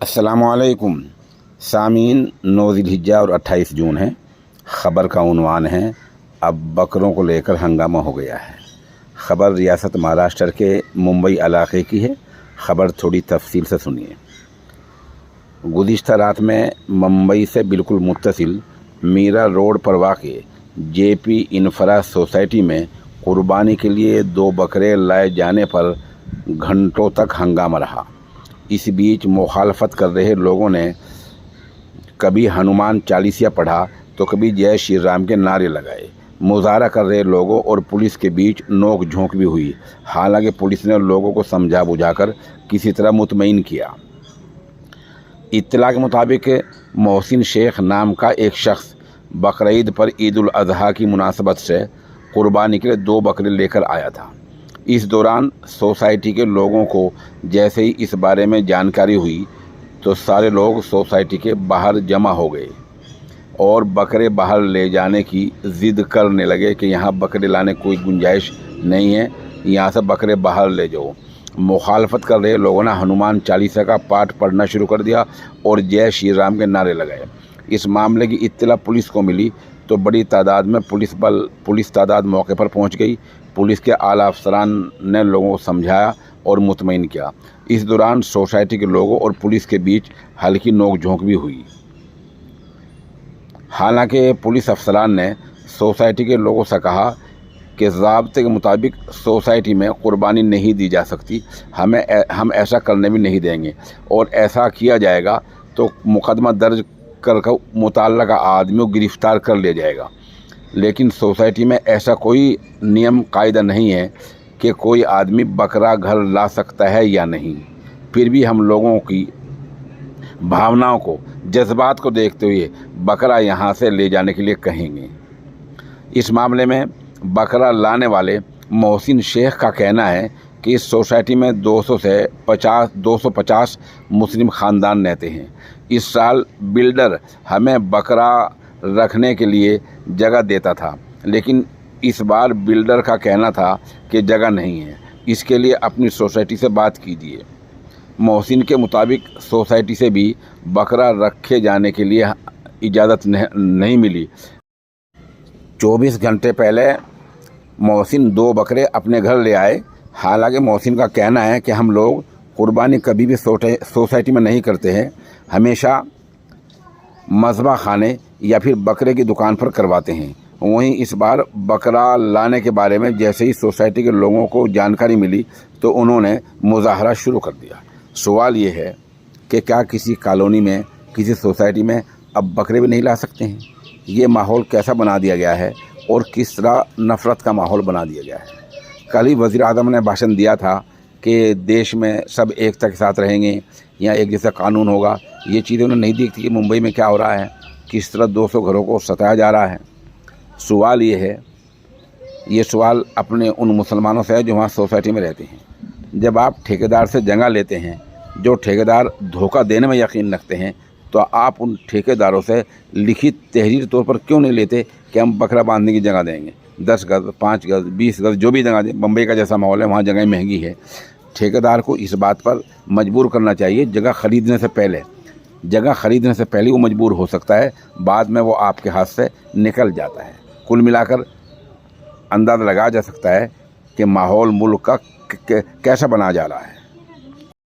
अस्सलामुअलैकुम सामीन। 9 ज़िलहिज्जा और 28 जून है। ख़बर का उन्वान है, अब बकरों को लेकर हंगामा हो गया है। ख़बर रियासत महाराष्ट्र के मुंबई इलाके की है। ख़बर थोड़ी तफसील से सुनिए। गुज़िश्ता रात में मुंबई से बिल्कुल मुत्तसिल मीरा रोड पर वाक़े जेपी इंफ्रा सोसाइटी में कुर्बानी के लिए 2 बकरे लाए जाने पर घंटों तक हंगामा रहा। इस बीच मुखालफत कर रहे लोगों ने कभी हनुमान चालीसा पढ़ा तो कभी जय श्री राम के नारे लगाए। मुजाहरा कर रहे लोगों और पुलिस के बीच नोक झोंक भी हुई। हालांकि पुलिस ने लोगों को समझा बुझाकर किसी तरह मुतमईन किया। इत्तला के मुताबिक मोहसिन शेख नाम का एक शख्स बकरीद पर ईद उल अज़हा की मुनासबत से कुर्बानी के लिए 2 बकरे लेकर आया था। इस दौरान सोसाइटी के लोगों को जैसे ही इस बारे में जानकारी हुई तो सारे लोग सोसाइटी के बाहर जमा हो गए और बकरे बाहर ले जाने की ज़िद करने लगे कि यहाँ बकरे लाने कोई गुंजाइश नहीं है, यहाँ से बकरे बाहर ले जाओ। मुखालफत कर रहे लोगों ने हनुमान चालीसा का पाठ पढ़ना शुरू कर दिया और जय श्री राम के नारे लगाए। इस मामले की इत्तला पुलिस को मिली तो बड़ी तादाद में पुलिस तादाद मौके पर पहुंच गई। पुलिस के आला अफसरान ने लोगों को समझाया और मुतमईन किया। इस दौरान सोसाइटी के लोगों और पुलिस के बीच हल्की नोक-झोंक भी हुई। हालांकि पुलिस अफसरान ने सोसाइटी के लोगों से कहा कि ज़ाब्ते के मुताबिक सोसाइटी में कुर्बानी नहीं दी जा सकती, हम ऐसा करने भी नहीं देंगे और ऐसा किया जाएगा तो मुकदमा दर्ज कर मुतल्लका आदमी को गिरफ़्तार कर लिया जाएगा। लेकिन सोसाइटी में ऐसा कोई नियम कायदा नहीं है कि कोई आदमी बकरा घर ला सकता है या नहीं। फिर भी हम लोगों की भावनाओं को, जज्बात को देखते हुए बकरा यहाँ से ले जाने के लिए कहेंगे। इस मामले में बकरा लाने वाले मोहसिन शेख का कहना है कि इस सोसाइटी में 250 मुस्लिम ख़ानदान रहते हैं। इस साल बिल्डर हमें बकरा रखने के लिए जगह देता था, लेकिन इस बार बिल्डर का कहना था कि जगह नहीं है, इसके लिए अपनी सोसाइटी से बात कीजिए। मोहसिन के मुताबिक सोसाइटी से भी बकरा रखे जाने के लिए इजाज़त नहीं मिली। 24 घंटे पहले मोहसिन 2 बकरे अपने घर ले आए। हालांकि मोहसिन का कहना है कि हम लोग कुर्बानी कभी भी सोसाइटी में नहीं करते हैं, हमेशा मज़बा खाने या फिर बकरे की दुकान पर करवाते हैं। वहीं इस बार बकरा लाने के बारे में जैसे ही सोसाइटी के लोगों को जानकारी मिली तो उन्होंने मुजाहरा शुरू कर दिया। सवाल ये है कि क्या किसी कॉलोनी में, किसी सोसाइटी में अब बकरे भी नहीं ला सकते हैं? ये माहौल कैसा बना दिया गया है और किस तरह नफ़रत का माहौल बना दिया गया है। कल ही वज़ीर आज़म ने भाषण दिया था कि देश में सब एकता के साथ रहेंगे या एक जैसा कानून होगा। ये चीज़ें उन्हें नहीं दिखती कि मुंबई में क्या हो रहा है, किस तरह 200 घरों को सताया जा रहा है। सवाल ये है, ये सवाल अपने उन मुसलमानों से है जो वहाँ सोसाइटी में रहते हैं। जब आप ठेकेदार से जगह लेते हैं, जो ठेकेदार धोखा देने में यकीन रखते हैं, तो आप उन ठेकेदारों से लिखित तहरीर तौर पर क्यों नहीं लेते कि हम बकरा बांधने की जगह देंगे? 10 गज़, 5 गज़, 20 गज़, जो भी जगह दे। मुंबई का जैसा माहौल है, वहाँ जगह महंगी है। ठेकेदार को इस बात पर मजबूर करना चाहिए। जगह ख़रीदने से पहले वो मजबूर हो सकता है, बाद में वो आपके हाथ से निकल जाता है। कुल मिलाकर अंदाज़ा लगाया जा सकता है कि माहौल मुल्क का कैसा बना जा रहा है।